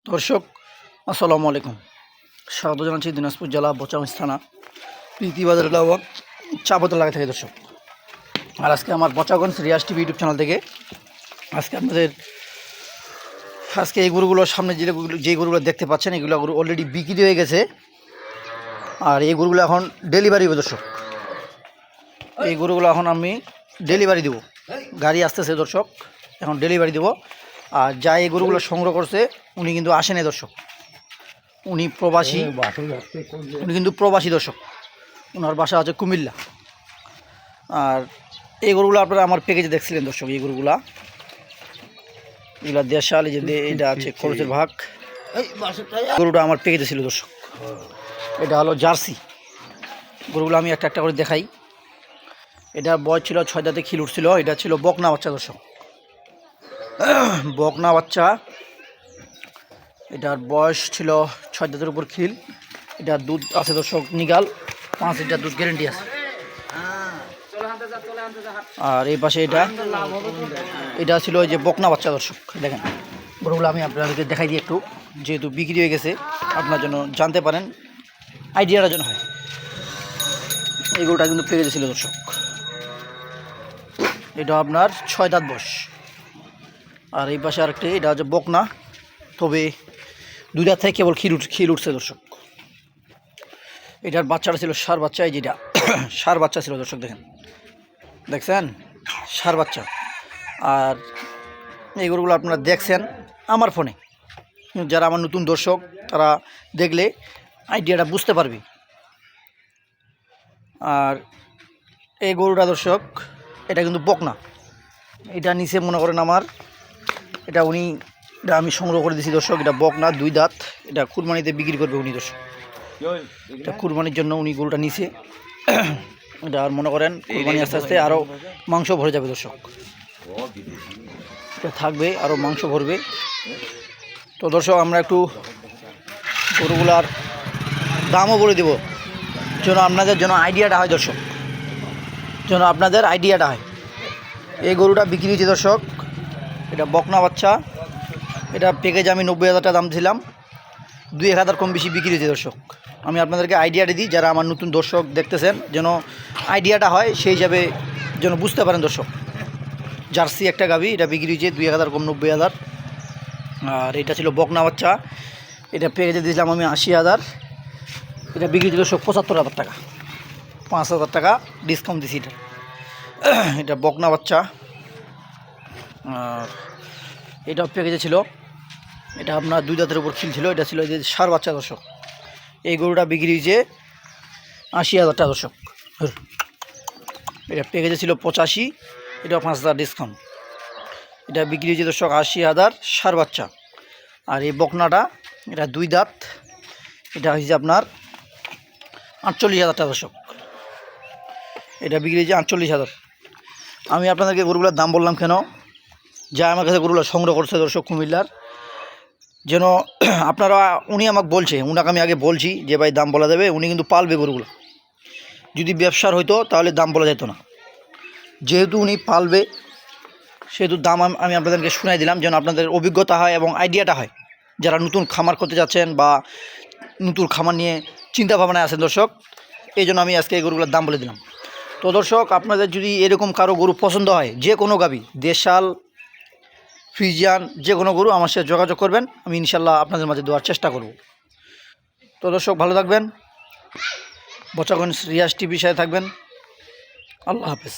দর্শক আসসালামু আলাইকুম। স্বাগত জানাচ্ছি দিনাজপুর জেলা বোচাগঞ্জ থানা প্রীতিবাজার এলাকা চাপত লাগা থেকে দর্শক। আর আজকে আমার Bochaganj Riaz TV YouTube channel থেকে আজকে এই গরুগুলোর সামনে যে গরুগুলো দেখতে পাচ্ছেন এগুলো গরু অলরেডি বিক্রি হয়ে গেছে। আর এই গরুগুলো এখন ডেলিভারি হবে দর্শক। এই গরুগুলো এখন আমি ডেলিভারি দেবো, গাড়ি আসতেছে দর্শক, এখন ডেলিভারি দেবো। আর যা এই গরুগুলো সংগ্রহ করছে উনি কিন্তু আসেনি দর্শক, উনি কিন্তু প্রবাসী দর্শক, ওনার বাসা আছে কুমিল্লা। আর এই গরুগুলো আপনারা আমার প্যাকেজে দেখছিলেন দর্শক। এই গরুগুলা এগুলা দেশাল, এই যে এটা আছে খরচের ভাগ, গরুটা আমার প্যাকেজে ছিল দর্শক। এটা হলো জার্সি গরুগুলো, আমি একটা একটা করে দেখাই। এটার বয়স ছিল 6 দাঁতে, খিল উঠছিল। এটা ছিল বকনা বাচ্চা দর্শক, বকনা বাচ্চা। এটার বয়স ছিল 6 দাঁতের উপর খিল। এটার দুধ আছে দর্শক নিগাল, 5 লিটার দুধ গ্যারেন্টি আছে। আর এই পাশে এটা ছিল ওই যে বকনা বাচ্চা দর্শক। দেখেন গরুগুলো আমি আপনাদেরকে দেখাই দিই একটু, যেহেতু বিক্রি হয়ে গেছে আপনার জন্য জানতে পারেন, আইডিয়াটার জন্য হয়। এই গরুটা কিন্তু পেয়ে গেছিল দর্শক। এটা আপনার 6 দাঁত বয়স। আর এই পাশে আরেকটি, এটা হচ্ছে বকনা, তবে 2 দাঁত থেকে কেবল খিল উঠছে দর্শক। এটার বাচ্চাটা ছিল ষাঁড় বাচ্চা, এই যেটা ষাঁড় বাচ্চা ছিল দর্শক। দেখছেন ষাঁড় বাচ্চা। আর এই গরুগুলো আপনারা দেখছেন আমার ফোনে, যারা আমার নতুন দর্শক তারা দেখলে আইডিয়াটা বুঝতে পারবে। আর এই গরুটা দর্শক, এটা কিন্তু বকনা। এটা নিচে মনে করেন আমার, এটা আমি সংগ্রহ করে দিয়েছি দর্শক। এটা বকনা, 2 দাঁত। এটা কুরবানিতে বিক্রি করবে উনি দর্শক। এটা কুরবানির জন্য উনি গরুটা নিছে। এটা আর মনে করেন কুরবানি আস্তে আস্তে আরও মাংস ভরে যাবে দর্শক, এটা থাকবে আরও মাংস ভরবে। তো দর্শক আমরা একটু গরুগুলার দামও বলে দেব, যেন আপনাদের জন্য আইডিয়াটা হয় দর্শক, যেন আপনাদের আইডিয়াটা হয়। এই গরুটা বিক্রি হয়েছে দর্শক, এটা বকনা বাচ্চা। এটা প্যাকেজ আমি 90,000 টাকা দাম ছিলাম, 2-1,000 কম বেশি বিক্রি হয়েছে দর্শক। আমি আপনাদেরকে আইডিয়াটা দিই, যারা আমার নতুন দর্শক দেখতেছেন যেন আইডিয়াটা হয়, সেই হিসাবে যেন বুঝতে পারেন দর্শক। জার্সি একটা গাভি, এটা বিক্রি হয়েছে 2-1,000 কম 90,000। আর এটা ছিল বকনা বাচ্চা, এটা প্যাকেজে দিয়েছিলাম আমি 80,000। এটা বিক্রি ছিল 75,000 টাকা, 5,000 টাকা ডিসকাউন্ট দিছি এটা। এটা বকনা বাচ্চা। আর এটা প্যাকেজে ছিল, এটা আপনার 2 দাঁতের উপর খিল ছিল। এটা ছিল যে ষাঁড় বাচ্চা দর্শক। এই গরুটা বিক্রি হয়েছে 80,000 টাকা দর্শক। এটা প্যাকেজে ছিল 85, এটা 5,000 ডিসকাউন্ট। এটা বিক্রি হয়েছে দর্শক 80,000, ষাঁড় বাচ্চা। আর এই বকনাটা, এটা 2 দাঁত, এটা হয়েছে আপনার 48,000 টাকা দর্শক। এটা বিক্রি হয়েছে 48,000। আমি আপনাদেরকে গরুগুলোর দাম বললাম কেন, যা আমার কাছে গরুগুলো সংগ্রহ করছে দর্শক কুমিল্লার, যেন আপনারা, উনি আমাকে বলছে, উনাকে আমি আগে বলছি যে ভাই দাম বলা যাবে, উনি কিন্তু পালবে গরুগুলো। যদি ব্যবসার হইতো তাহলে দাম বলা যেত না, যেহেতু উনি পালবে সেহেতু দাম আমি আপনাদেরকে শুনাই দিলাম, যেন আপনাদের অভিজ্ঞতা হয় এবং আইডিয়াটা হয়, যারা নতুন খামার করতে যাচ্ছেন বা নতুন খামার নিয়ে চিন্তা ভাবনায় আছেন দর্শক। এই জন্য আমি আজকে এই গরুগুলোর দাম বলে দিলাম। তো দর্শক আপনাদের যদি এরকম কারো গরু পছন্দ হয়, যে কোনো গাভী, দেশাল, ফ্রিজিয়ান, যে কোনো গরু আমার সাথে যোগাযোগ করবেন, আমি ইনশাল্লাহ আপনাদের মাঝে দেওয়ার চেষ্টা করব। তো দর্শক ভালো থাকবেন, বোচাগঞ্জ রিয়াজ টিভির সাথে থাকবেন। আল্লাহ হাফেজ।